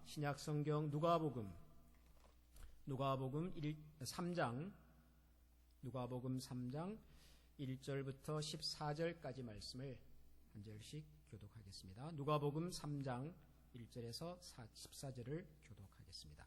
신약 성경 누가복음 3장 1절부터 14절까지 말씀을 한 절씩 교독하겠습니다. 누가복음 3장 1절에서 14절을 교독하겠습니다.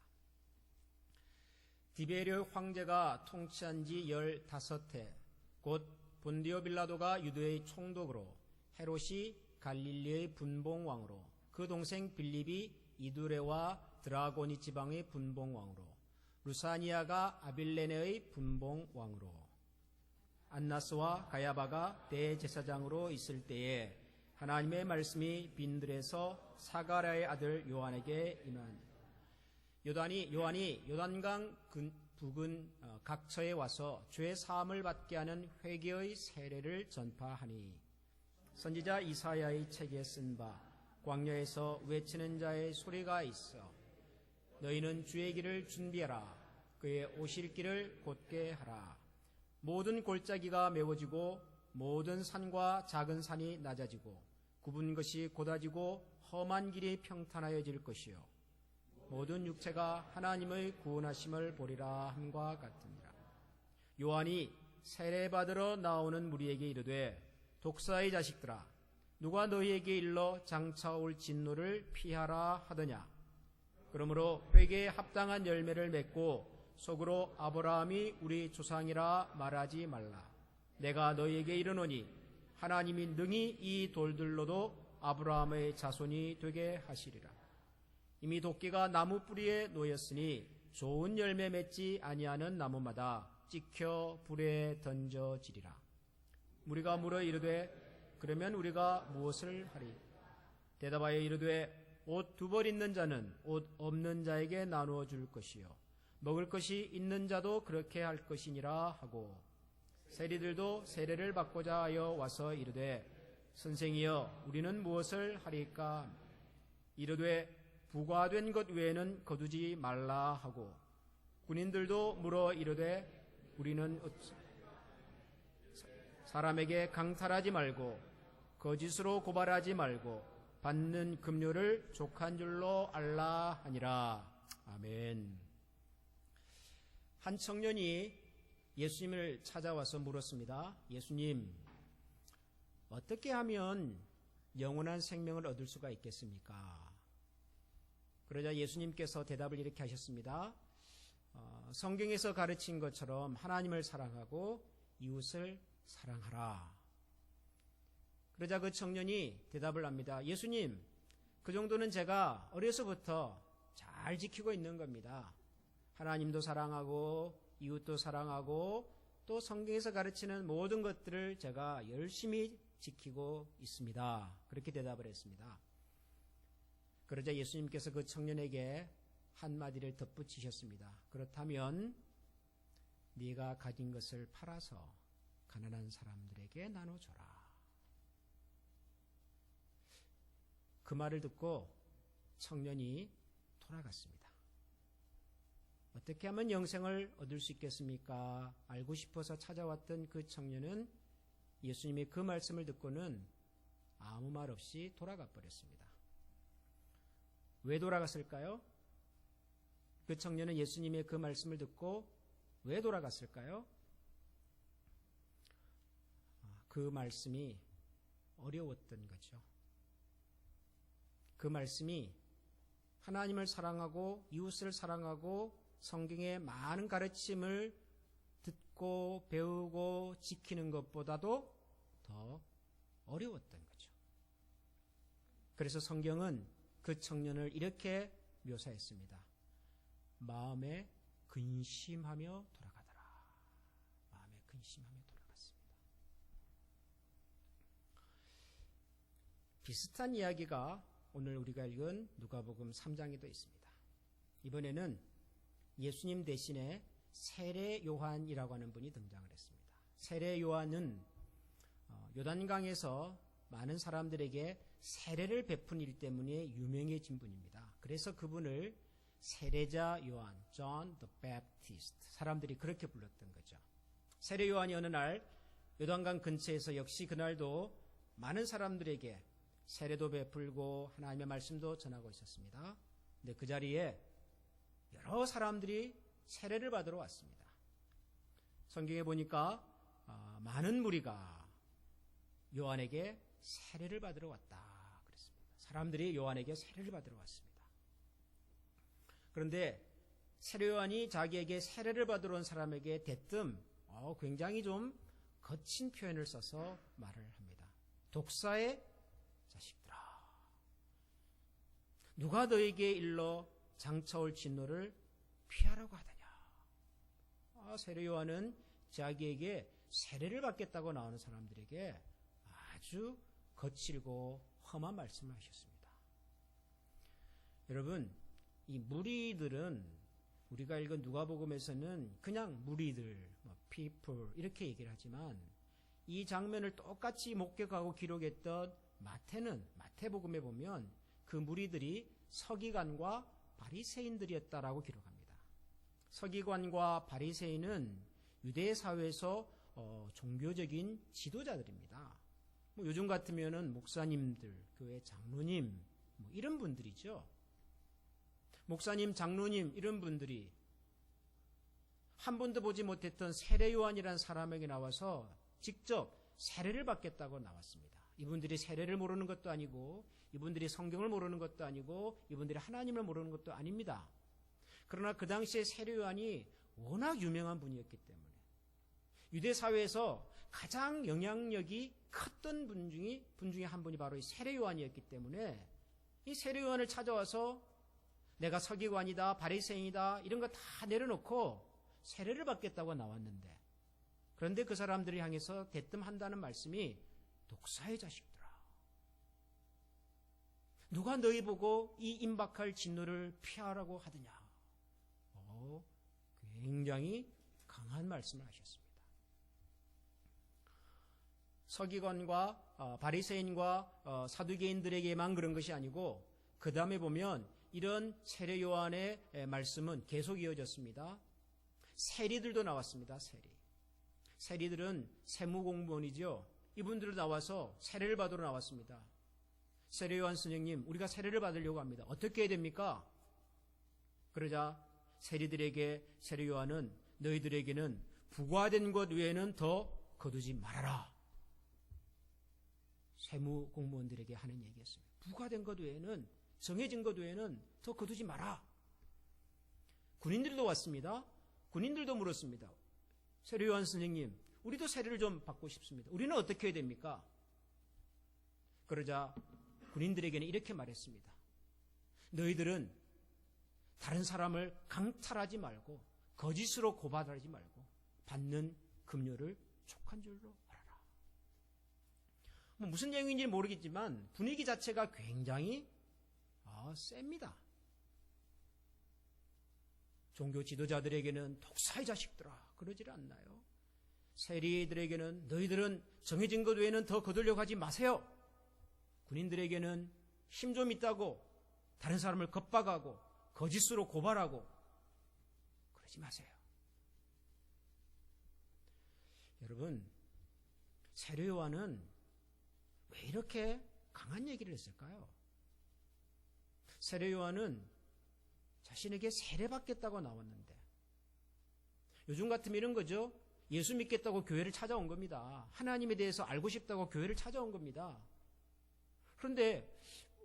디베르 황제가 통치한 지 15해 곧 본디오 빌라도가 유대의 총독으로 헤롯이 갈릴리의 분봉왕으로 그 동생 빌립이 이두레와 드라고니 지방의 분봉왕으로 루사니아가 아빌레네의 분봉왕으로 안나스와 가야바가 대제사장으로 있을 때에 하나님의 말씀이 빈들에서 사가랴의 아들 요한에게 임한 요한이 요단강 북은 각처에 와서 죄 사함을 받게 하는 회개의 세례를 전파하니 선지자 이사야의 책에 쓴 바 광야에서 외치는 자의 소리가 있어 너희는 주의 길을 준비하라 그의 오실 길을 곧게 하라. 모든 골짜기가 메워지고 모든 산과 작은 산이 낮아지고 굽은 것이 곧아지고 험한 길이 평탄하여질 것이요 모든 육체가 하나님의 구원하심을 보리라 함과 같으니라. 요한이 세례받으러 나오는 무리에게 이르되 독사의 자식들아 누가 너희에게 일러 장차 올 진노를 피하라 하더냐. 그러므로 회개에 합당한 열매를 맺고 속으로 아브라함이 우리 조상이라 말하지 말라. 내가 너희에게 이르노니 하나님이 능히 이 돌들로도 아브라함의 자손이 되게 하시리라. 이미 도끼가 나무 뿌리에 놓였으니 좋은 열매 맺지 아니하는 나무마다 찍혀 불에 던져지리라. 무리가 물어 이르되 그러면 우리가 무엇을 하리? 대답하여 이르되 옷 2벌 있는 자는 옷 없는 자에게 나누어 줄 것이요 먹을 것이 있는 자도 그렇게 할 것이니라 하고 세리들도 세례를 받고자 하여 와서 이르되 선생이여 우리는 무엇을 하리까? 이르되 부과된 것 외에는 거두지 말라 하고 군인들도 물어 이르되 우리는 사람에게 강탈하지 말고 거짓으로 고발하지 말고 받는 급료를 족한 줄로 알라 하니라. 아멘. 한 청년이 예수님을 찾아와서 물었습니다. 예수님, 어떻게 하면 영원한 생명을 얻을 수가 있겠습니까? 그러자 예수님께서 대답을 이렇게 하셨습니다. 성경에서 가르친 것처럼 하나님을 사랑하고 이웃을 사랑하라. 그러자 그 청년이 대답을 합니다. 예수님, 그 정도는 제가 어려서부터 잘 지키고 있는 겁니다. 하나님도 사랑하고 이웃도 사랑하고 또 성경에서 가르치는 모든 것들을 제가 열심히 지키고 있습니다. 그렇게 대답을 했습니다. 그러자 예수님께서 그 청년에게 한마디를 덧붙이셨습니다. 그렇다면 네가 가진 것을 팔아서 가난한 사람들에게 나눠줘라. 그 말을 듣고 청년이 돌아갔습니다. 어떻게 하면 영생을 얻을 수 있겠습니까? 알고 싶어서 찾아왔던 그 청년은 예수님의 그 말씀을 듣고는 아무 말 없이 돌아가 버렸습니다. 왜 돌아갔을까요? 그 청년은 예수님의 그 말씀을 듣고 왜 돌아갔을까요? 그 말씀이 어려웠던 거죠. 그 말씀이 하나님을 사랑하고 이웃을 사랑하고 성경의 많은 가르침을 듣고 배우고 지키는 것보다도 더 어려웠던 거죠. 그래서 성경은 그 청년을 이렇게 묘사했습니다. 마음에 근심하며 돌아가더라. 마음에 근심하며 돌아갔습니다. 비슷한 이야기가 오늘 우리가 읽은 누가복음 3장에도 있습니다. 이번에는 예수님 대신에 세례 요한이라고 하는 분이 등장을 했습니다. 세례 요한은 요단강에서 많은 사람들에게 세례를 베푼 일 때문에 유명해진 분입니다. 그래서 그분을 세례자 요한, John the Baptist, 사람들이 그렇게 불렀던 거죠. 세례 요한이 어느 날 요단강 근처에서 역시 그날도 많은 사람들에게 세례도 베풀고 하나님의 말씀도 전하고 있었습니다. 근데 그 자리에 여러 사람들이 세례를 받으러 왔습니다. 성경에 보니까 많은 무리가 요한에게 세례를 받으러 왔다 그랬습니다. 사람들이 요한에게 세례를 받으러 왔습니다. 그런데 세례 요한이 자기에게 세례를 받으러 온 사람에게 대뜸 굉장히 좀 거친 표현을 써서 말을 합니다. 독사의 자식들아, 누가 너에게 일러 장차올 진노를 피하라고 하더냐. 세례 요한은 자기에게 세례를 받겠다고 나오는 사람들에게 아주 거칠고 험한 말씀을 하셨습니다. 여러분, 이 무리들은 우리가 읽은 누가복음에서는 그냥 무리들, people 이렇게 얘기를 하지만 이 장면을 똑같이 목격하고 기록했던 마태복음에 보면 그 무리들이 서기관과 바리새인들이었다라고 기록합니다. 서기관과 바리새인은 유대 사회에서 종교적인 지도자들입니다. 요즘 같으면은 목사님들, 교회 장로님 이런 분들이죠. 목사님, 장로님 이런 분들이 한 번도 보지 못했던 세례 요한이라는 사람에게 나와서 직접 세례를 받겠다고 나왔습니다. 이분들이 세례를 모르는 것도 아니고 이분들이 성경을 모르는 것도 아니고 이분들이 하나님을 모르는 것도 아닙니다. 그러나 그 당시에 세례 요한이 워낙 유명한 분이었기 때문에 유대 사회에서 가장 영향력이 컸던 분 중에 한 분이 바로 이 세례 요한이었기 때문에 이 세례 요한을 찾아와서 내가 서기관이다, 바리새인이다 이런 거 다 내려놓고 세례를 받겠다고 나왔는데 그런데 그 사람들을 향해서 대뜸 한다는 말씀이 독사의 자식들아, 누가 너희 보고 이 임박할 진노를 피하라고 하더냐. 굉장히 강한 말씀을 하셨습니다. 서기관과 바리새인과 사두개인들에게만 그런 것이 아니고 그 다음에 보면 이런 세례 요한의 말씀은 계속 이어졌습니다. 세리들도 나왔습니다. 세리들은 세무공무원이죠. 이분들도 나와서 세례를 받으러 나왔습니다. 세례 요한 선생님, 우리가 세례를 받으려고 합니다. 어떻게 해야 됩니까? 그러자 세리들에게 세례 요한은 너희들에게는 부과된 것 외에는 더 거두지 말아라. 세무공무원들에게 하는 얘기였습니다. 부과된 것 외에는, 정해진 것 외에는 더 거두지 마라. 군인들도 왔습니다. 군인들도 물었습니다. 세례 요한 선생님, 우리도 세례를 좀 받고 싶습니다. 우리는 어떻게 해야 됩니까? 그러자 군인들에게는 이렇게 말했습니다. 너희들은 다른 사람을 강탈하지 말고 거짓으로 고발하지 말고 받는 급료를 촉한 줄로 알아라. 무슨 내용인지 모르겠지만 분위기 자체가 굉장히 셉니다. 종교 지도자들에게는 독사의 자식들아 그러질 않나요? 세리들에게는 너희들은 정해진 것 외에는 더 거두려고 하지 마세요. 군인들에게는 힘 좀 있다고 다른 사람을 겁박하고 거짓으로 고발하고 그러지 마세요. 여러분, 세례 요한은 왜 이렇게 강한 얘기를 했을까요? 세례 요한은 자신에게 세례받겠다고 나왔는데 요즘 같으면 이런 거죠. 예수 믿겠다고 교회를 찾아온 겁니다. 하나님에 대해서 알고 싶다고 교회를 찾아온 겁니다. 그런데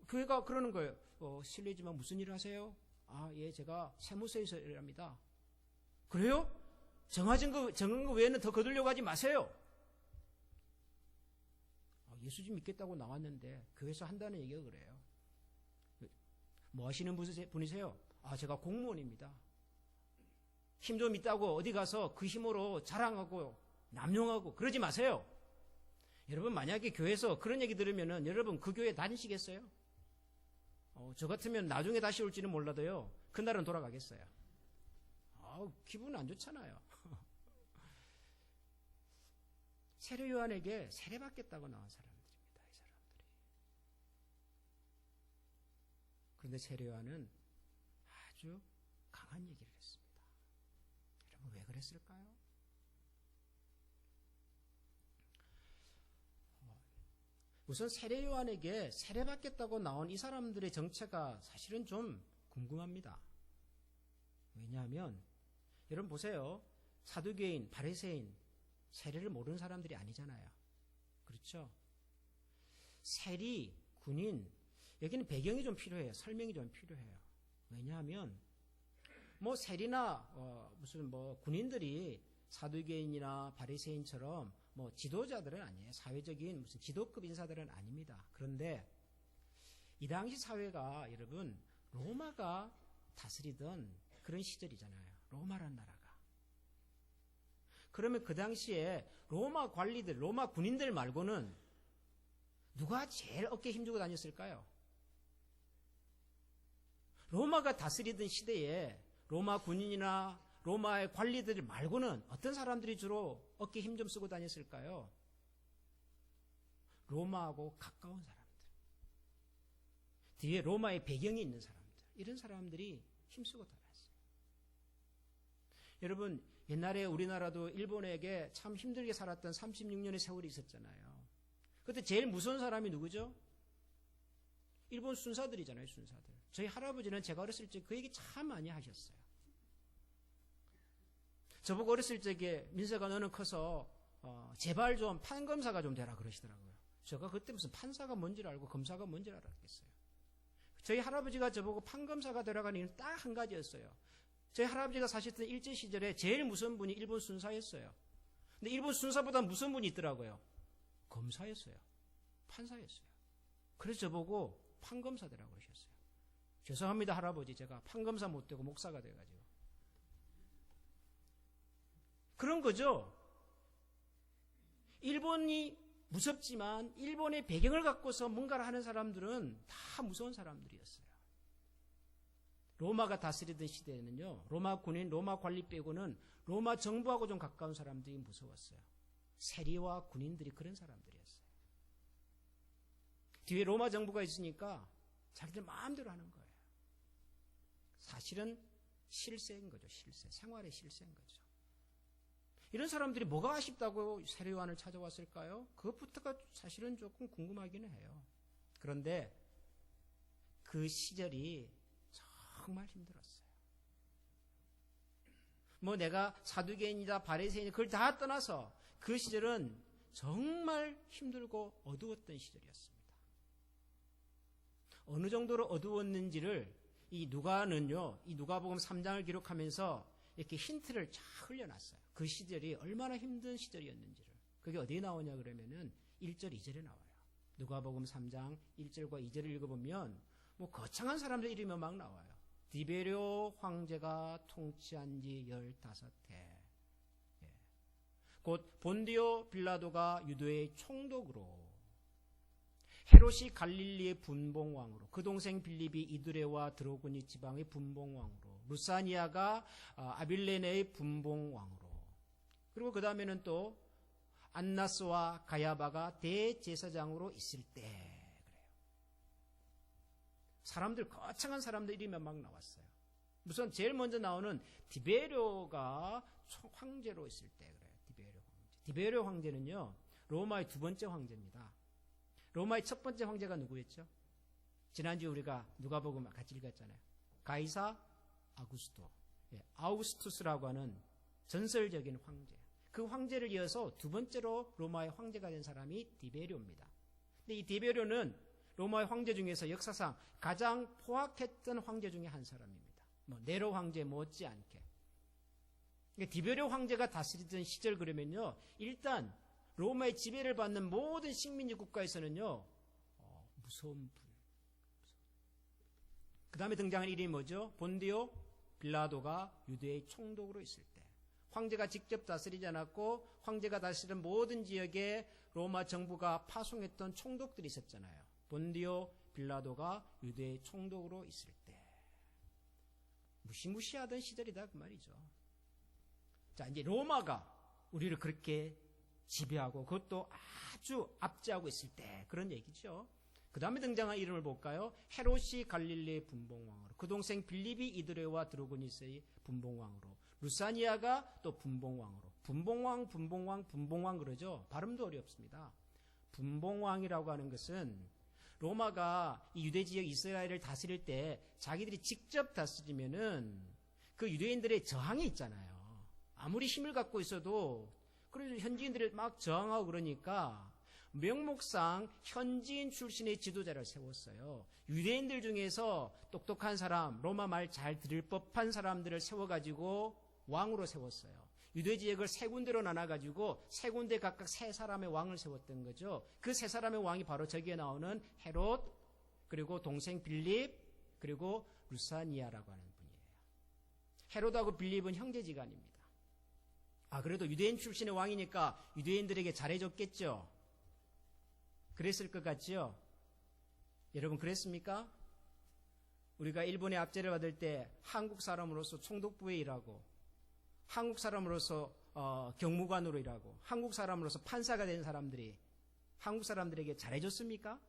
교회가 그러는 거예요. 실례지만 무슨 일을 하세요? 예, 제가 세무서에서 일합니다. 그래요? 정한 거 외에는 더 거두려고 하지 마세요. 예수 좀 믿겠다고 나왔는데 교회에서 한다는 얘기가 그래요. 뭐 하시는 분이세요? 제가 공무원입니다. 힘 좀 있다고 어디 가서 그 힘으로 자랑하고 남용하고 그러지 마세요. 여러분, 만약에 교회에서 그런 얘기 들으면은 여러분 그 교회 다니시겠어요? 저 같으면 나중에 다시 올지는 몰라도요. 그날은 돌아가겠어요. 기분 안 좋잖아요. 세례 요한에게 세례받겠다고 나온 사람들입니다. 이 사람들이. 그런데 세례 요한은 아주 강한 얘기를 했습니다. 여러분, 왜 그랬을까요? 우선 세례 요한에게 세례받겠다고 나온 이 사람들의 정체가 사실은 좀 궁금합니다. 왜냐하면 여러분 보세요. 사두개인, 바리새인 세례를 모르는 사람들이 아니잖아요. 그렇죠? 세리, 군인, 여기는 배경이 좀 필요해요. 설명이 좀 필요해요. 왜냐하면 뭐 세리나 무슨 뭐 군인들이 사두개인이나 바리새인처럼 뭐 지도자들은 아니에요. 사회적인 무슨 지도급 인사들은 아닙니다. 그런데 이 당시 사회가 여러분 로마가 다스리던 그런 시절이잖아요. 로마란 나라가. 그러면 그 당시에 로마 관리들, 로마 군인들 말고는 누가 제일 어깨에 힘주고 다녔을까요? 로마가 다스리던 시대에 로마 군인이나 로마의 관리들 말고는 어떤 사람들이 주로 어깨에 힘 좀 쓰고 다녔을까요? 로마하고 가까운 사람들. 뒤에 로마의 배경이 있는 사람들. 이런 사람들이 힘쓰고 다녔어요. 여러분, 옛날에 우리나라도 일본에게 참 힘들게 살았던 36년의 세월이 있었잖아요. 그때 제일 무서운 사람이 누구죠? 일본 순사들이잖아요, 순사들. 저희 할아버지는 제가 어렸을 때 그 얘기 참 많이 하셨어요. 저보고 어렸을 적에 민서가 너는 커서 제발 좀 판검사가 좀 되라 그러시더라고요. 제가 그때 무슨 판사가 뭔지를 알고 검사가 뭔지를 알았겠어요. 저희 할아버지가 저보고 판검사가 되라고 하는 이유는 딱 한 가지였어요. 저희 할아버지가 사셨던 일제시절에 제일 무서운 분이 일본 순사였어요. 근데 일본 순사보다 무서운 분이 있더라고요. 검사였어요. 판사였어요. 그래서 저보고 판검사 되라고 그러셨어요. 죄송합니다, 할아버지. 제가 판검사 못 되고 목사가 돼가지고. 그런 거죠. 일본이 무섭지만 일본의 배경을 갖고서 뭔가를 하는 사람들은 다 무서운 사람들이었어요. 로마가 다스리던 시대에는요. 로마 군인, 로마 관리 빼고는 로마 정부하고 좀 가까운 사람들이 무서웠어요. 세리와 군인들이 그런 사람들이었어요. 뒤에 로마 정부가 있으니까 자기들 마음대로 하는 거예요. 사실은 실세인 거죠. 실세. 생활의 실세인 거죠. 이런 사람들이 뭐가 아쉽다고 세례요한을 찾아왔을까요? 그것부터가 사실은 조금 궁금하기는 해요. 그런데 그 시절이 정말 힘들었어요. 뭐 내가 사두개인이다 바리새인이다 그걸 다 떠나서 그 시절은 정말 힘들고 어두웠던 시절이었습니다. 어느 정도로 어두웠는지를 이 누가는요, 이 누가복음 3장을 기록하면서 이렇게 힌트를 쫙 흘려놨어요. 그 시절이 얼마나 힘든 시절이었는지를. 그게 어디에 나오냐 그러면은 1절, 2절에 나와요. 누가복음 3장 1절과 2절을 읽어보면 뭐 거창한 사람들 이름이 막 나와요. 디베료 황제가 통치한 지 15해. 곧 본디오 빌라도가 유대의 총독으로, 헤롯이 갈릴리의 분봉왕으로, 그 동생 빌립이 이두레와 드로그니 지방의 분봉왕으로, 루사니아가 아빌레네의 분봉왕으로, 그리고 그 다음에는 또 안나스와 가야바가 대제사장으로 있을 때 그래요. 사람들 거창한 사람들 이름이 막 나왔어요. 우선 제일 먼저 나오는 디베료가 황제로 있을 때 그래요. 디베료 황제는요 로마의 두 번째 황제입니다. 로마의 첫 번째 황제가 누구였죠? 지난주 우리가 누가복음 같이 읽었잖아요. 가이사 아구스토, 아우구스투스라고 하는 전설적인 황제. 그 황제를 이어서 두 번째로 로마의 황제가 된 사람이 디베료입니다. 근데 이 디베료는 로마의 황제 중에서 역사상 가장 포악했던 황제 중에 한 사람입니다. 뭐 네로 황제 못지않게. 그러니까 디베료 황제가 다스리던 시절 그러면요, 일단 로마의 지배를 받는 모든 식민지 국가에서는요, 무서운 불. 그 다음에 등장한 이름이 뭐죠? 본디오 빌라도가 유대의 총독으로 있을 때. 황제가 직접 다스리지 않았고 황제가 다스리는 모든 지역에 로마 정부가 파송했던 총독들이 있었잖아요. 본디오 빌라도가 유대의 총독으로 있을 때. 무시무시하던 시절이다 그 말이죠. 자, 이제 로마가 우리를 그렇게 지배하고 그것도 아주 압제하고 있을 때 그런 얘기죠. 그 다음에 등장한 이름을 볼까요? 헤롯이 갈릴리의 분봉왕으로, 그 동생 빌립이 이드레와 드로그니스의 분봉왕으로, 루사니아가 또 분봉왕으로. 분봉왕 그러죠. 발음도 어렵습니다. 분봉왕이라고 하는 것은 로마가 이 유대 지역 이스라엘을 다스릴 때 자기들이 직접 다스리면은 그 유대인들의 저항이 있잖아요. 아무리 힘을 갖고 있어도 그래서 현지인들이 막 저항하고 그러니까 명목상 현지인 출신의 지도자를 세웠어요. 유대인들 중에서 똑똑한 사람, 로마 말 잘 들을 법한 사람들을 세워가지고 왕으로 세웠어요. 유대 지역을 세 군데로 나눠가지고 세 군데 각각 세 사람의 왕을 세웠던 거죠. 그 세 사람의 왕이 바로 저기에 나오는 헤롯, 그리고 동생 빌립, 그리고 루사니아라고 하는 분이에요. 헤롯하고 빌립은 형제지간입니다. 그래도 유대인 출신의 왕이니까 유대인들에게 잘해줬겠죠. 그랬을 것 같죠? 여러분 그랬습니까? 우리가 일본의 압제를 받을 때 한국 사람으로서 총독부에 일하고 한국 사람으로서 경무관으로 일하고 한국 사람으로서 판사가 된 사람들이 한국 사람들에게 잘해줬습니까?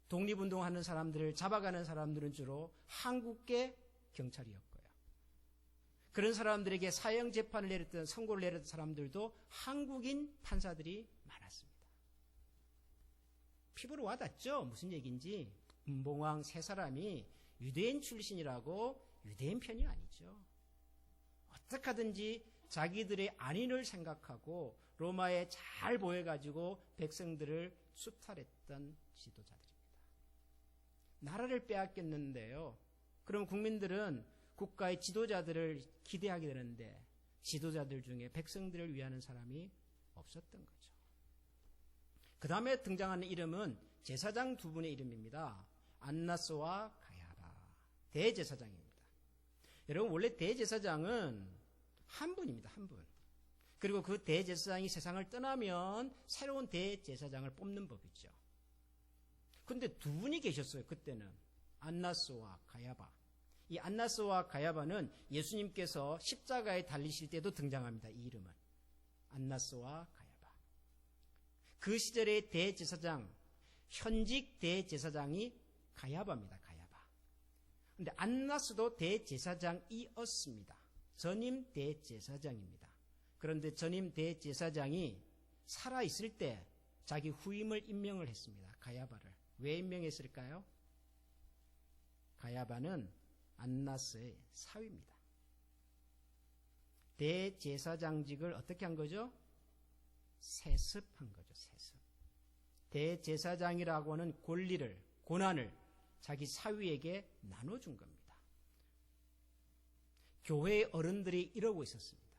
독립운동하는 사람들을 잡아가는 사람들은 주로 한국계 경찰이었고요. 그런 사람들에게 사형 재판을 내렸던 선고를 내렸던 사람들도 한국인 판사들이 많았습니다. 피부로 와닿죠? 무슨 얘기인지. 문봉왕 세 사람이 유대인 출신이라고 유대인 편이 아니죠. 어떻게 하든지 자기들의 안위를 생각하고 로마에 잘 보여가지고 백성들을 수탈했던 지도자들입니다. 나라를 빼앗겼는데요. 그럼 국민들은 국가의 지도자들을 기대하게 되는데 지도자들 중에 백성들을 위하는 사람이 없었던 거죠. 그 다음에 등장하는 이름은 제사장 두 분의 이름입니다. 안나스와 가야바, 대제사장입니다. 여러분 원래 대제사장은 한 분입니다. 한 분. 그리고 그 대제사장이 세상을 떠나면 새로운 대제사장을 뽑는 법이죠. 근데 두 분이 계셨어요. 그때는 안나스와 가야바. 이 안나스와 가야바는 예수님께서 십자가에 달리실 때도 등장합니다. 이 이름은 안나스와 가야바. 그 시절의 대제사장, 현직 대제사장이 가야바입니다. 가야바. 그런데 안나스도 대제사장이었습니다. 전임 대제사장입니다. 그런데 전임 대제사장이 살아있을 때 자기 후임을 임명을 했습니다. 가야바를. 왜 임명했을까요? 가야바는 안나스의 사위입니다. 대제사장직을 어떻게 한 거죠? 세습한 거죠. 세습. 대제사장이라고 하는 권리를, 고난을 자기 사위에게 나눠준 겁니다. 교회의 어른들이 이러고 있었습니다.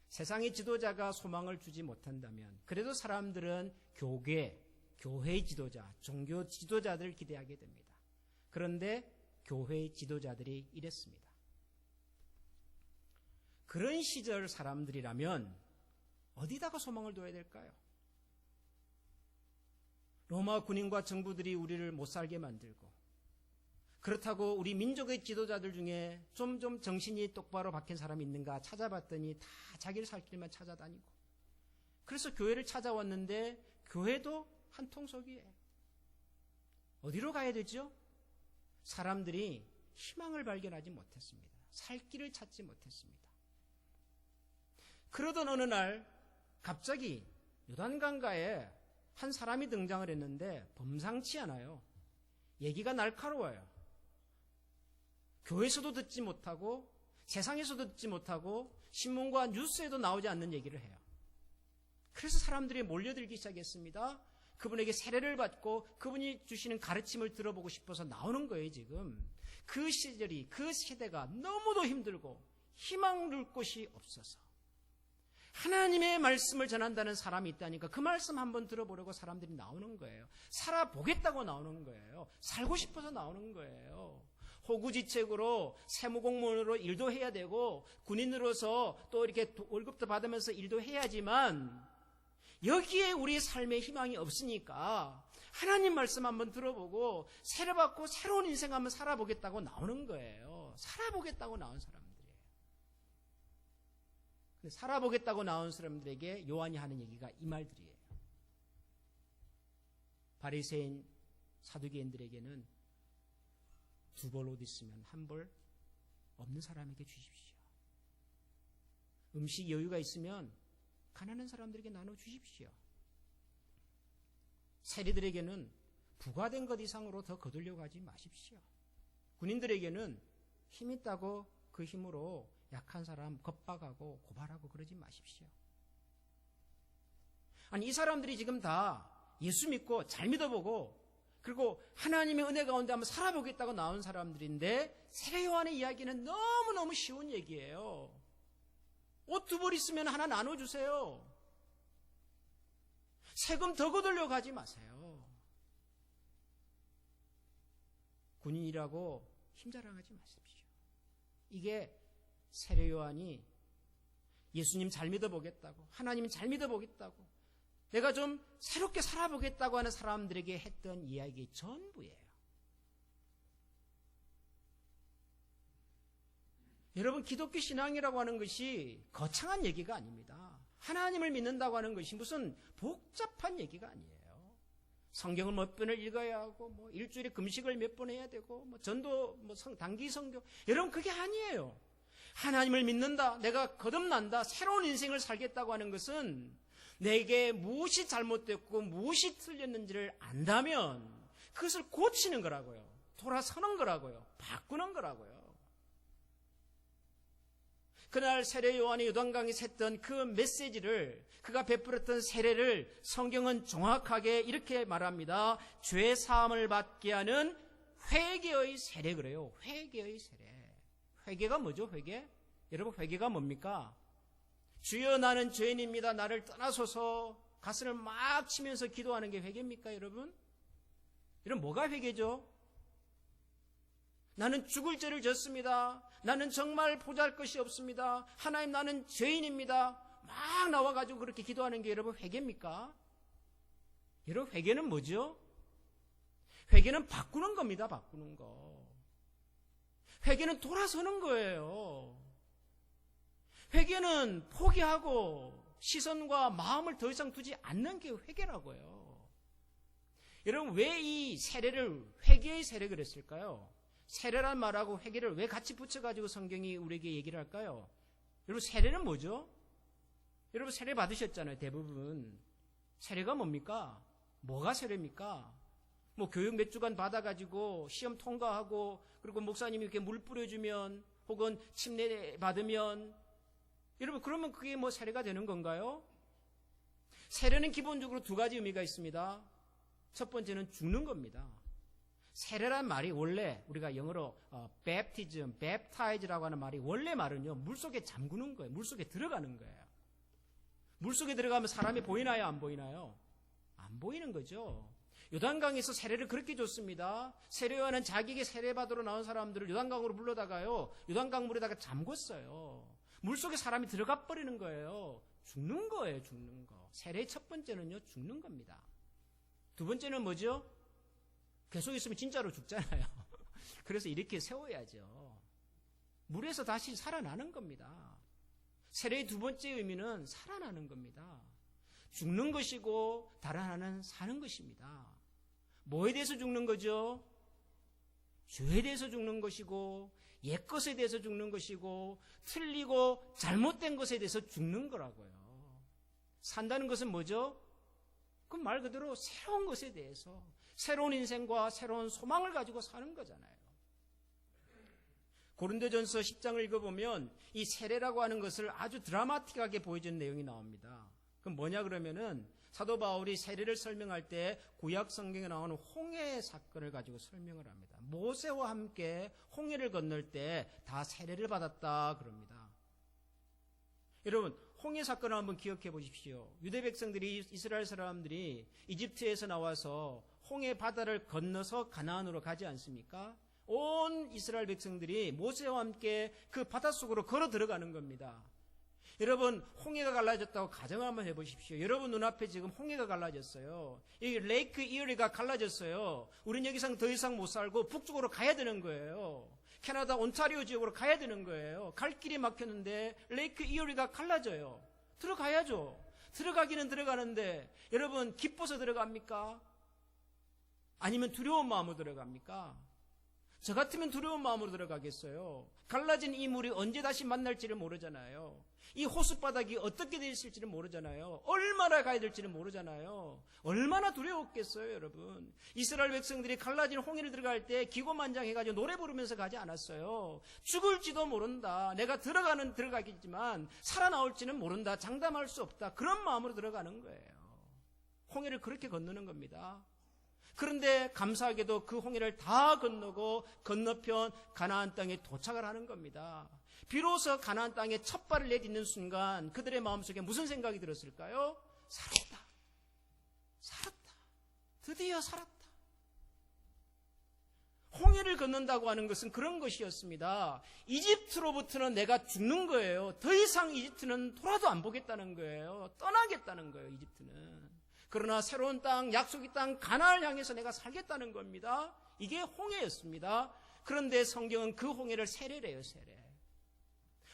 세상의 지도자가 소망을 주지 못한다면 그래도 사람들은 교회의 지도자, 종교 지도자들을 기대하게 됩니다. 그런데 교회의 지도자들이 이랬습니다. 그런 시절 사람들이라면 어디다가 소망을 둬야 될까요? 로마 군인과 정부들이 우리를 못 살게 만들고 그렇다고 우리 민족의 지도자들 중에 좀 정신이 똑바로 박힌 사람이 있는가 찾아봤더니 다 자기를 살 길만 찾아다니고 그래서 교회를 찾아왔는데 교회도 한통속이에요. 어디로 가야 되죠? 사람들이 희망을 발견하지 못했습니다. 살 길을 찾지 못했습니다. 그러던 어느 날 갑자기 요단강가에 한 사람이 등장을 했는데 범상치 않아요. 얘기가 날카로워요. 교회에서도 듣지 못하고 세상에서도 듣지 못하고 신문과 뉴스에도 나오지 않는 얘기를 해요. 그래서 사람들이 몰려들기 시작했습니다. 그분에게 세례를 받고 그분이 주시는 가르침을 들어보고 싶어서 나오는 거예요. 지금 그 시절이, 그 세대가 너무도 힘들고 희망을 둘 곳이 없어서 하나님의 말씀을 전한다는 사람이 있다니까 그 말씀 한번 들어보려고 사람들이 나오는 거예요. 살아보겠다고 나오는 거예요. 살고 싶어서 나오는 거예요. 호구지책으로 세무공무원으로 일도 해야 되고 군인으로서 또 이렇게 월급도 받으면서 일도 해야지만 여기에 우리의 삶의 희망이 없으니까 하나님 말씀 한번 들어보고 세례받고 새로운 인생 한번 살아보겠다고 나오는 거예요. 살아보겠다고 나온 사람들이에요. 근데 살아보겠다고 나온 사람들에게 요한이 하는 얘기가 이 말들이에요. 바리새인 사두개인들에게는 두 벌 옷 있으면 한 벌 없는 사람에게 주십시오. 음식 여유가 있으면 가난한 사람들에게 나눠 주십시오. 세리들에게는 부과된 것 이상으로 더 거두려고 하지 마십시오. 군인들에게는 힘 있다고 그 힘으로 약한 사람 겁박하고 고발하고 그러지 마십시오. 아니, 이 사람들이 지금 다 예수 믿고 잘 믿어보고 그리고 하나님의 은혜 가운데 한번 살아보겠다고 나온 사람들인데 세례 요한의 이야기는 너무너무 쉬운 얘기예요. 옷 2벌 있으면 하나 나눠주세요. 세금 더 거두려고 하지 마세요. 군인이라고 힘자랑하지 마십시오. 이게 세례 요한이 예수님 잘 믿어보겠다고, 하나님 잘 믿어보겠다고, 내가 좀 새롭게 살아보겠다고 하는 사람들에게 했던 이야기의 전부예요. 여러분, 기독교 신앙이라고 하는 것이 거창한 얘기가 아닙니다. 하나님을 믿는다고 하는 것이 무슨 복잡한 얘기가 아니에요. 성경을 몇 번을 읽어야 하고, 일주일에 금식을 몇 번 해야 되고, 전도, 단기 성경. 여러분, 그게 아니에요. 하나님을 믿는다, 내가 거듭난다, 새로운 인생을 살겠다고 하는 것은 내게 무엇이 잘못됐고 무엇이 틀렸는지를 안다면 그것을 고치는 거라고요. 돌아서는 거라고요. 바꾸는 거라고요. 그날 세례 요한이 요단강에 샜던 그 메시지를, 그가 베풀었던 세례를 성경은 정확하게 이렇게 말합니다. 죄 사함을 받게 하는 회개의 세례 그래요. 회개의 세례. 회개가 뭐죠? 회개? 여러분, 회개가 뭡니까? 주여 나는 죄인입니다. 나를 떠나소서. 가슴을 막 치면서 기도하는 게 회개입니까, 여러분? 이런 뭐가 회개죠? 나는 죽을 죄를 졌습니다. 나는 정말 보잘 것이 없습니다. 하나님, 나는 죄인입니다. 막 나와가지고 그렇게 기도하는 게 여러분 회개입니까? 여러분, 회개는 뭐죠? 회개는 바꾸는 겁니다. 바꾸는 거. 회개는 돌아서는 거예요. 회개는 포기하고 시선과 마음을 더 이상 두지 않는 게 회개라고요. 여러분, 왜 이 세례를 회개의 세례 그랬을까요? 세례란 말하고 회개를 왜 같이 붙여가지고 성경이 우리에게 얘기를 할까요? 여러분, 세례는 뭐죠? 여러분, 세례 받으셨잖아요, 대부분. 세례가 뭡니까? 뭐가 세례입니까? 교육 몇 주간 받아가지고 시험 통과하고, 그리고 목사님이 이렇게 물 뿌려주면, 혹은 침례 받으면, 여러분, 그러면 그게 세례가 되는 건가요? 세례는 기본적으로 2가지 의미가 있습니다. 첫 번째는 죽는 겁니다. 세례란 말이 원래 우리가 영어로 baptism, baptize라고 하는 말이 원래 말은요, 물속에 잠그는 거예요. 물속에 들어가는 거예요. 물속에 들어가면 사람이 보이나요? 안 보이나요? 안 보이는 거죠. 요단강에서 세례를 그렇게 줬습니다. 세례 요한은 자기에게 세례받으러 나온 사람들을 요단강으로 불러다가요, 요단강 물에다가 잠궜어요. 물속에 사람이 들어가 버리는 거예요. 죽는 거예요, 죽는 거. 세례의 첫 번째는요, 죽는 겁니다. 2번째는 뭐죠? 계속 있으면 진짜로 죽잖아요. 그래서 이렇게 세워야죠. 물에서 다시 살아나는 겁니다. 세례의 2번째 의미는 살아나는 겁니다. 죽는 것이고 다른 하나는 사는 것입니다. 뭐에 대해서 죽는 거죠? 죄에 대해서 죽는 것이고, 옛것에 대해서 죽는 것이고, 틀리고 잘못된 것에 대해서 죽는 거라고요. 산다는 것은 뭐죠? 그 말 그대로 새로운 것에 대해서, 새로운 인생과 새로운 소망을 가지고 사는 거잖아요. 고린도전서 10장을 읽어보면 이 세례라고 하는 것을 아주 드라마틱하게 보여준 내용이 나옵니다. 그럼 뭐냐 그러면은 사도 바울이 세례를 설명할 때 구약 성경에 나오는 홍해 사건을 가지고 설명을 합니다. 모세와 함께 홍해를 건널 때 다 세례를 받았다 그럽니다. 여러분, 홍해 사건을 한번 기억해 보십시오. 유대 백성들이, 이스라엘 사람들이 이집트에서 나와서 홍해 바다를 건너서 가나안으로 가지 않습니까? 온 이스라엘 백성들이 모세와 함께 그 바닷속으로 걸어 들어가는 겁니다. 여러분, 홍해가 갈라졌다고 가정을 한번 해보십시오. 여러분 눈앞에 지금 홍해가 갈라졌어요. 이 레이크 이어리가 갈라졌어요. 우린 여기서 더 이상 못 살고 북쪽으로 가야 되는 거예요. 캐나다 온타리오 지역으로 가야 되는 거예요. 갈 길이 막혔는데 레이크 이어리가 갈라져요. 들어가야죠. 들어가기는 들어가는데 여러분, 기뻐서 들어갑니까? 아니면 두려운 마음으로 들어갑니까? 저 같으면 두려운 마음으로 들어가겠어요. 갈라진 이 물이 언제 다시 만날지를 모르잖아요. 이 호숫바닥이 어떻게 되어 있을지를 모르잖아요. 얼마나 가야 될지는 모르잖아요. 얼마나 두려웠겠어요, 여러분. 이스라엘 백성들이 갈라진 홍해를 들어갈 때 기고만장해가지고 노래 부르면서 가지 않았어요. 죽을지도 모른다. 내가 들어가겠지만 살아나올지는 모른다. 장담할 수 없다. 그런 마음으로 들어가는 거예요. 홍해를 그렇게 건너는 겁니다. 그런데 감사하게도 그 홍해를 다 건너고 건너편 가나안 땅에 도착을 하는 겁니다. 비로소 가나안 땅에 첫 발을 내딛는 순간 그들의 마음속에 무슨 생각이 들었을까요? 살았다. 살았다. 드디어 살았다. 홍해를 건넌다고 하는 것은 그런 것이었습니다. 이집트로부터는 내가 죽는 거예요. 더 이상 이집트는 돌아도 안 보겠다는 거예요. 떠나겠다는 거예요, 이집트는. 그러나 새로운 땅, 약속의 땅 가나안을 향해서 내가 살겠다는 겁니다. 이게 홍해였습니다. 그런데 성경은 그 홍해를 세례래요, 세례.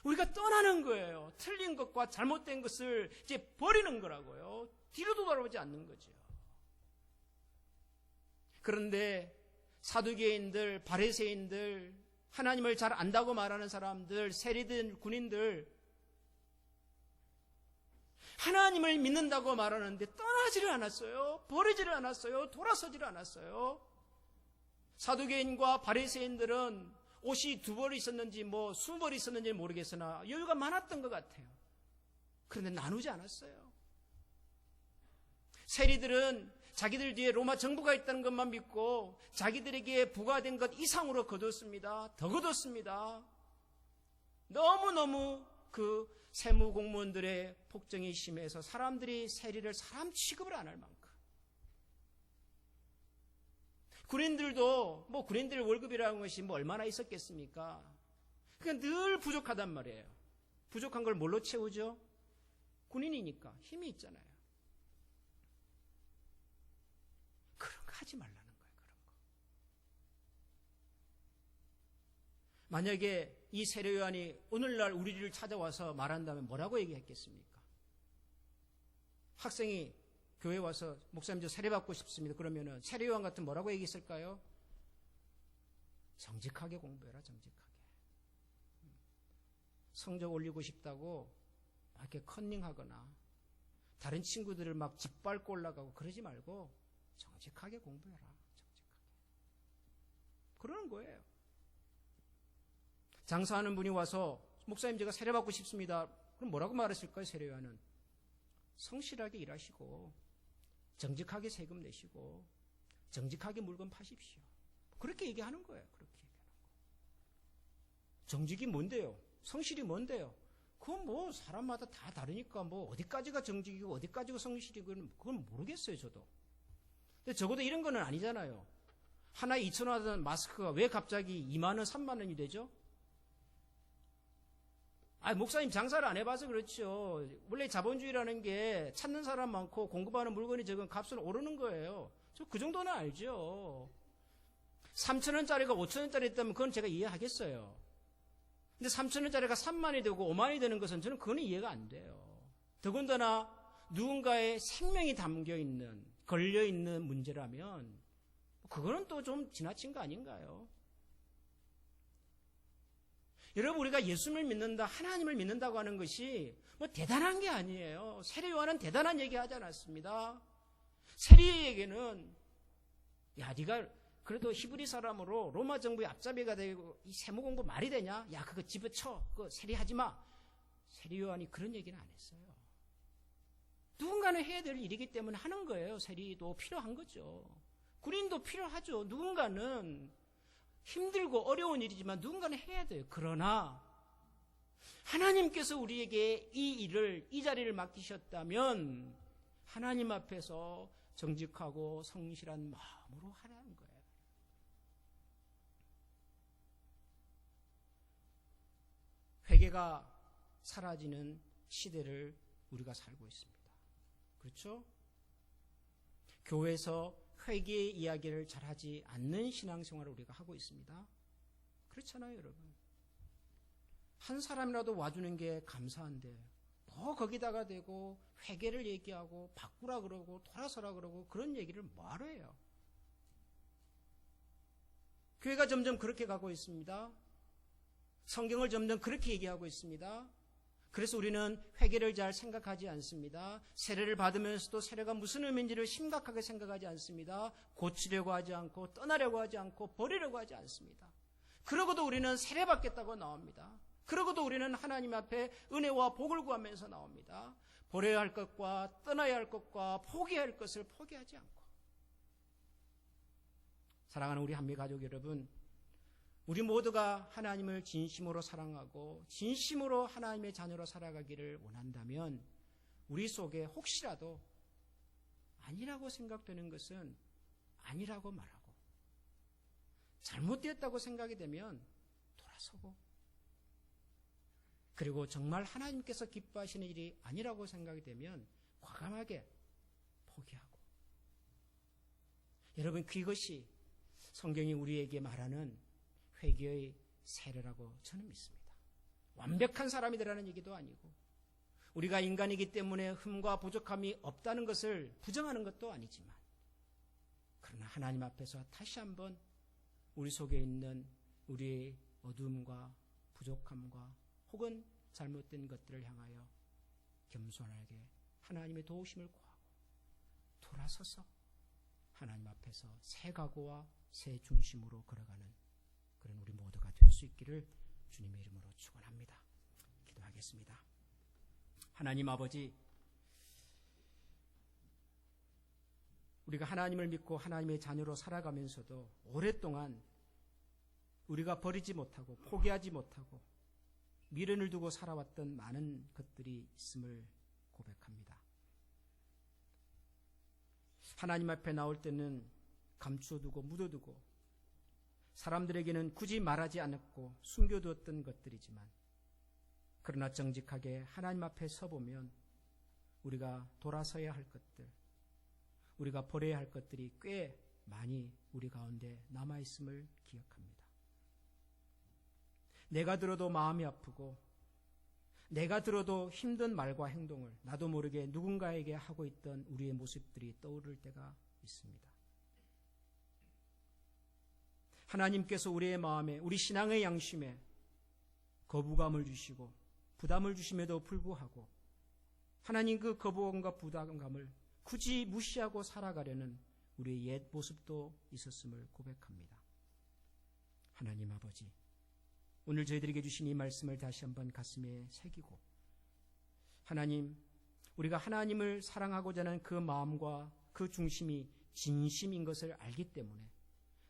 우리가 떠나는 거예요. 틀린 것과 잘못된 것을 이제 버리는 거라고요. 뒤로도 돌아보지 않는 거죠. 그런데 사두개인들, 바리새인들, 하나님을 잘 안다고 말하는 사람들, 세리들, 군인들, 하나님을 믿는다고 말하는데 떠나지를 않았어요. 버리지를 않았어요. 돌아서지를 않았어요. 사두개인과 바리새인들은 옷이 2벌 있었는지 20벌 있었는지 모르겠으나 여유가 많았던 것 같아요. 그런데 나누지 않았어요. 세리들은 자기들 뒤에 로마 정부가 있다는 것만 믿고 자기들에게 부과된 것 이상으로 거뒀습니다. 더 거뒀습니다. 너무너무 그 세무 공무원들의 폭정이 심해서 사람들이 세리를 사람 취급을 안 할 만큼. 군인들도 군인들 월급이라는 것이 얼마나 있었겠습니까? 그러니까 늘 부족하단 말이에요. 부족한 걸 뭘로 채우죠? 군인이니까 힘이 있잖아요. 그런 거 하지 말라는 거예요. 그런 거. 만약에 이 세례 요한이 오늘날 우리를 찾아와서 말한다면 뭐라고 얘기했겠습니까? 학생이 교회 와서 목사님 저 세례 받고 싶습니다. 그러면은 세례 요한 같은 뭐라고 얘기했을까요? 정직하게 공부해라, 정직하게. 성적 올리고 싶다고 이렇게 컨닝하거나 다른 친구들을 막 짓밟고 올라가고 그러지 말고 정직하게 공부해라, 정직하게. 그러는 거예요. 장사하는 분이 와서 목사님 제가 세례 받고 싶습니다. 그럼 뭐라고 말했을까요, 세례 요한은? 성실하게 일하시고 정직하게 세금 내시고 정직하게 물건 파십시오. 그렇게 얘기하는 거예요. 그렇게 얘기하는 거. 정직이 뭔데요? 성실이 뭔데요? 그건 사람마다 다 다르니까 어디까지가 정직이고 어디까지가 성실이고 그건 모르겠어요, 저도. 근데 적어도 이런 거는 아니잖아요. 하나에 2,000원 하던 마스크가 왜 갑자기 2만 원, 3만 원이 되죠? 목사님 장사를 안 해봐서 그렇죠. 원래 자본주의라는 게 찾는 사람 많고 공급하는 물건이 적은 값은 오르는 거예요. 저 그 정도는 알죠. 3,000원짜리가 5,000원짜리 있다면 그건 제가 이해하겠어요. 근데 3,000원짜리가 3만이 되고 5만이 되는 것은 저는 그건 이해가 안 돼요. 더군다나 누군가의 생명이 담겨있는, 걸려있는 문제라면 그거는 또 좀 지나친 거 아닌가요? 여러분, 우리가 예수님을 믿는다, 하나님을 믿는다고 하는 것이 대단한 게 아니에요. 세례 요한은 대단한 얘기 하지 않았습니다. 세리에게는 네가 그래도 히브리 사람으로 로마 정부의 앞잡이가 되고 이 세무 공부 말이 되냐? 야, 그거 집어쳐. 그거 세리하지 마. 세례 요한이 그런 얘기는 안 했어요. 누군가는 해야 될 일이기 때문에 하는 거예요. 세리도 필요한 거죠. 군인도 필요하죠. 누군가는 힘들고 어려운 일이지만 누군가는 해야 돼요. 그러나 하나님께서 우리에게 이 일을, 이 자리를 맡기셨다면 하나님 앞에서 정직하고 성실한 마음으로 하라는 거예요. 회개가 사라지는 시대를 우리가 살고 있습니다. 그렇죠? 교회에서 회개의 이야기를 잘하지 않는 신앙생활을 우리가 하고 있습니다. 그렇잖아요, 여러분. 한 사람이라도 와주는 게 감사한데 거기다가 대고 회개를 얘기하고 바꾸라 그러고 돌아서라 그러고 그런 얘기를 뭐하러 해요? 교회가 점점 그렇게 가고 있습니다. 성경을 점점 그렇게 얘기하고 있습니다. 그래서 우리는 회개를 잘 생각하지 않습니다. 세례를 받으면서도 세례가 무슨 의미인지를 심각하게 생각하지 않습니다. 고치려고 하지 않고 떠나려고 하지 않고 버리려고 하지 않습니다. 그러고도 우리는 세례 받겠다고 나옵니다. 그러고도 우리는 하나님 앞에 은혜와 복을 구하면서 나옵니다. 버려야 할 것과 떠나야 할 것과 포기해야 할 것을 포기하지 않고. 사랑하는 우리 한미 가족 여러분, 우리 모두가 하나님을 진심으로 사랑하고 진심으로 하나님의 자녀로 살아가기를 원한다면 우리 속에 혹시라도 아니라고 생각되는 것은 아니라고 말하고, 잘못되었다고 생각이 되면 돌아서고, 그리고 정말 하나님께서 기뻐하시는 일이 아니라고 생각이 되면 과감하게 포기하고. 여러분, 그것이 성경이 우리에게 말하는 회개의 세례라고 저는 믿습니다. 완벽한 사람이 되라는 얘기도 아니고, 우리가 인간이기 때문에 흠과 부족함이 없다는 것을 부정하는 것도 아니지만, 그러나 하나님 앞에서 다시 한번 우리 속에 있는 우리의 어두움과 부족함과 혹은 잘못된 것들을 향하여 겸손하게 하나님의 도우심을 구하고 돌아서서 하나님 앞에서 새 각오와 새 중심으로 걸어가는 그런 우리 모두가 될 수 있기를 주님의 이름으로 축원합니다. 기도하겠습니다. 하나님 아버지, 우리가 하나님을 믿고 하나님의 자녀로 살아가면서도 오랫동안 우리가 버리지 못하고 포기하지 못하고 미련을 두고 살아왔던 많은 것들이 있음을 고백합니다. 하나님 앞에 나올 때는 감추어두고 묻어두고 사람들에게는 굳이 말하지 않았고 숨겨두었던 것들이지만, 그러나 정직하게 하나님 앞에 서보면 우리가 돌아서야 할 것들, 우리가 버려야 할 것들이 꽤 많이 우리 가운데 남아있음을 기억합니다. 내가 들어도 마음이 아프고 내가 들어도 힘든 말과 행동을 나도 모르게 누군가에게 하고 있던 우리의 모습들이 떠오를 때가 있습니다. 하나님께서 우리의 마음에, 우리 신앙의 양심에 거부감을 주시고 부담을 주심에도 불구하고 하나님 그 거부감과 부담감을 굳이 무시하고 살아가려는 우리의 옛 모습도 있었음을 고백합니다. 하나님 아버지, 오늘 저희들에게 주신 이 말씀을 다시 한번 가슴에 새기고, 하나님, 우리가 하나님을 사랑하고자 하는 그 마음과 그 중심이 진심인 것을 알기 때문에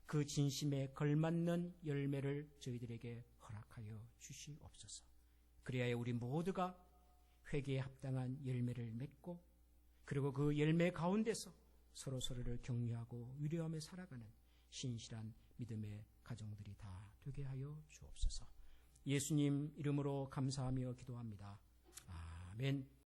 그 진심에 걸맞는 열매를 저희들에게 허락하여 주시옵소서. 그리하여 우리 모두가 회개에 합당한 열매를 맺고, 그리고 그 열매 가운데서 서로서로를 격려하고 위로하며 살아가는 신실한 믿음의 가정들이 다 되게 하여 주옵소서. 예수님 이름으로 감사하며 기도합니다. 아멘.